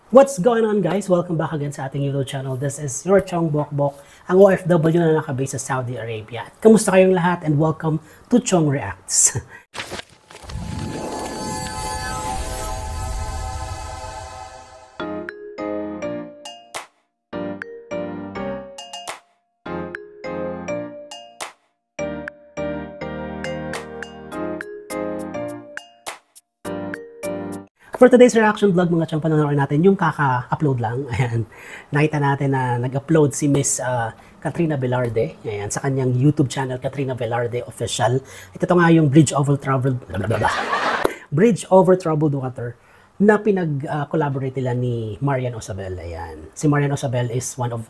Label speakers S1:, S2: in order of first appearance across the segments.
S1: What's going on, guys? Welcome back again sa ating YouTube channel. This is your Chong Bokbok, ang OFW na nakabase sa Saudi Arabia. At kamusta kayong lahat and welcome to Chong Reacts. For today's reaction vlog, mga Chong, panonood natin yung kaka-upload lang. Ayan, nakita natin na nag-upload si Miss Katrina Velarde. Ayan, sa kanyang YouTube channel, Katrina Velarde Official. Ito nga yung Bridge Over Troubled Water na pinag-collaborate nila ni Marian Osabel. Ayan. Si Marian Osabel is one of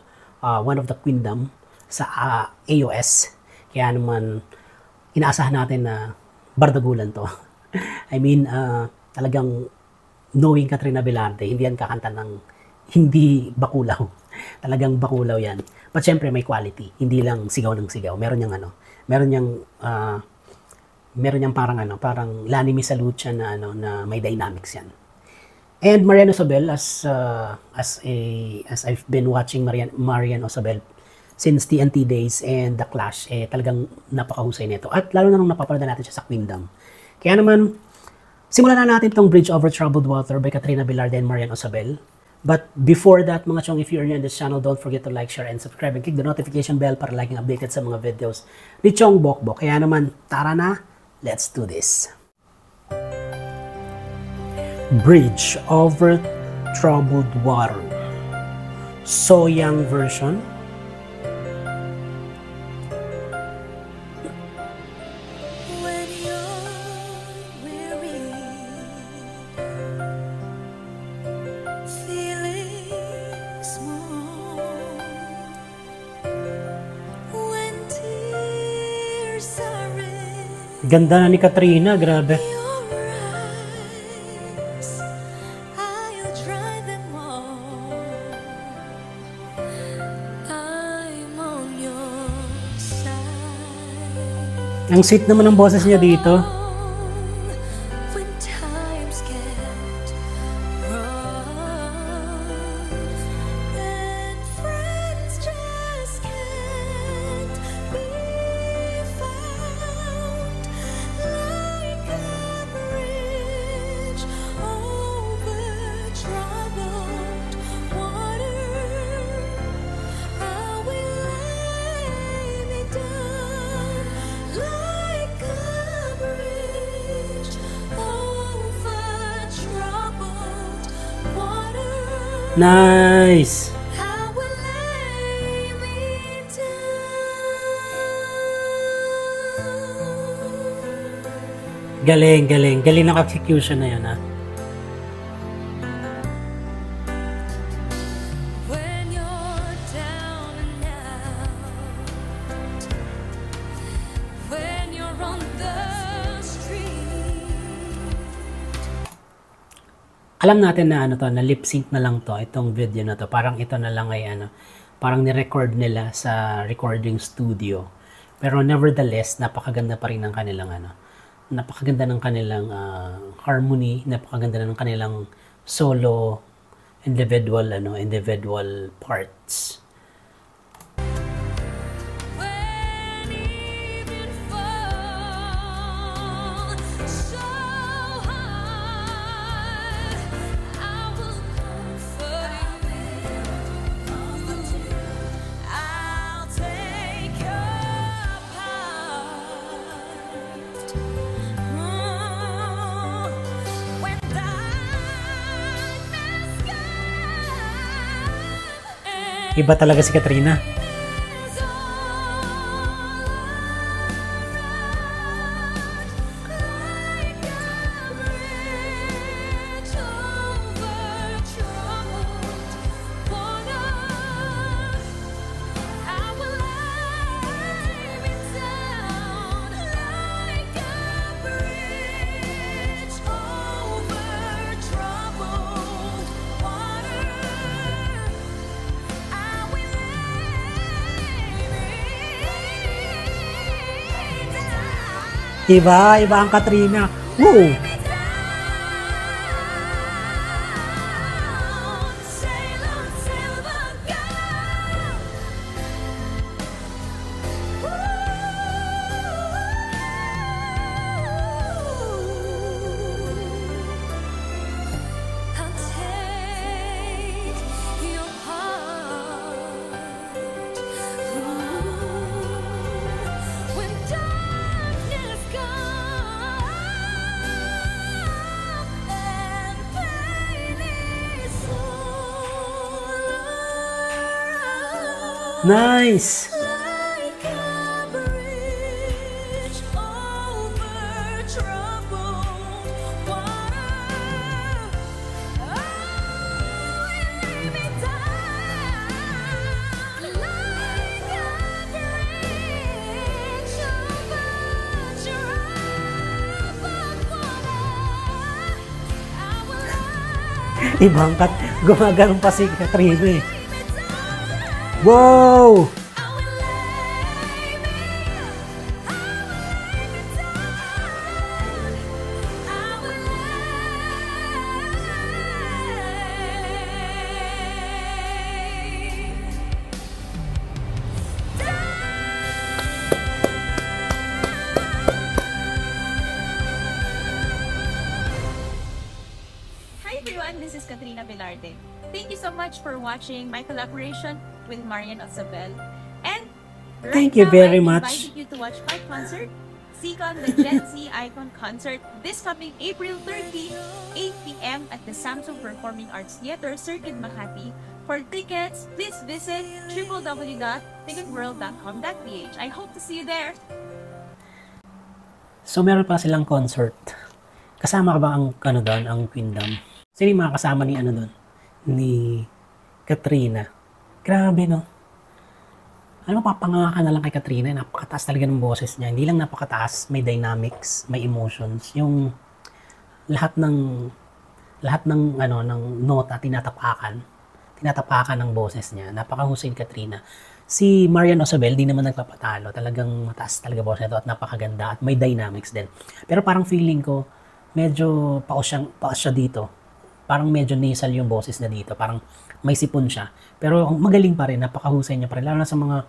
S1: the queendom sa AOS. Kaya naman, inaasahan natin na bardagulan to. I mean, talagang knowing Katrina Velarde, hindi yan kakanta ng hindi bakulaw. Talagang bakulaw yan. But syempre may quality, hindi lang sigaw ng sigaw. Meron niyang parang Lani Misalucha na na may dynamics yan. And Marian Osabel, as I've been watching Marian Osabel since TNT days and The Clash, talagang napakahusay nito. At lalo na nung napapanood natin siya sa Queendom. Kaya naman, simulan na natin itong Bridge Over Troubled Water by Katrina Velarde and Marian Osabel. But before that, mga Chong, if you're new in this channel, don't forget to like, share, and subscribe, and click the notification bell para laging updated sa mga videos ni Chong Bokbok. Kaya naman, tara na, let's do this. Bridge Over Troubled Water, So Young version. Ganda na ni Katrina, grabe. Ang sweet naman ng boses niya dito. Nice! Galing ng execution na yun, ha? Alam natin na na lip sync na lang to, itong video na to. Parang ito na lang ay parang ni-record nila sa recording studio. Pero nevertheless, napakaganda pa rin ng kanilang napakaganda ng kanilang harmony, napakaganda ng kanilang solo individual parts. Iba talaga si Katrina. Iba ang Katrina. Woo! Nice!
S2: Like a bridge over troubled water. Oh, you lay me down like a bridge over troubled water. I will
S1: Ibang kat, gumagano'n pa si Katrina eh. Wow!
S3: Hi everyone, this is Katrina Velarde. Thank you so much for watching my collaboration with Marian Osabel. And
S1: Thank you
S3: now,
S1: very
S3: I'm
S1: much.
S3: inviting you to watch my concert, Seacon the Gen Z Icon Concert, this coming April 30, 8 p.m. at the Samsung Performing Arts Theater, Circuit Makati. For tickets, please visit www.ticketworld.com.ph. I hope to see you there.
S1: So meron pa silang concert. Kasama ka ba ang ano doon, ang Queendom? Sino yung mga kasama ni ano doon? Ni Katrina. Grabe no. Ano mapapanganga ka na lang kay Katrina, napakataas talaga ng boses niya. Hindi lang napakataas, may dynamics, may emotions. Yung lahat ng ano ng nota tinatapakan ng boses niya. Napakahusay ni Katrina. Si Marian Osabel, di naman nagpapatalo. Talagang mataas talaga boses nito at napakaganda at may dynamics din. Pero parang feeling ko, medyo paos siya dito. Parang medyo nasal yung boses na dito. Parang may sipon siya. Pero magaling pa rin, napakahusay niya pa rin. Lalo na sa mga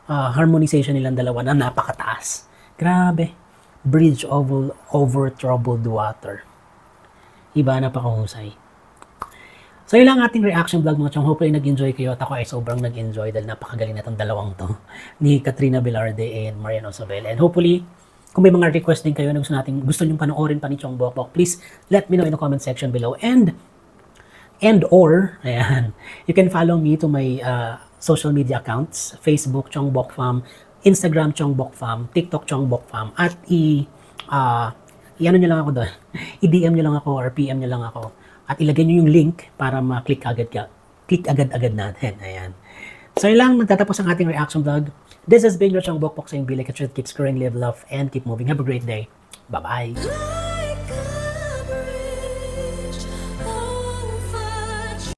S1: harmonization nilang dalawa na napakataas. Grabe. Bridge over troubled water. Iba, napakahusay. So yun lang ating reaction vlog mga chong. Hopefully nag-enjoy kayo at ako ay sobrang nag-enjoy dahil napakagaling na itong dalawang to ni Katrina Velarde and Marian Osabel. And hopefully, kung may mga request din kayo na gusto nyo panoorin pa ni Chong Bokbok, please let me know in the comment section below. And ayan, you can follow me to my social media accounts, Facebook Chong Bok Fam, Instagram Chong Bok Fam, TikTok Chong Bok Fam, at i-ano nyo lang ako doon, i-DM nyo lang ako or PM nyo lang ako. At ilagay nyo yung link para ma-click agad natin. Ayan. So yun lang, magtatapos ang ating reaction vlog. This has been your Chong Bokbok saying be like a treat, keep scoring, live, love, and keep moving. Have a great day. Bye-bye.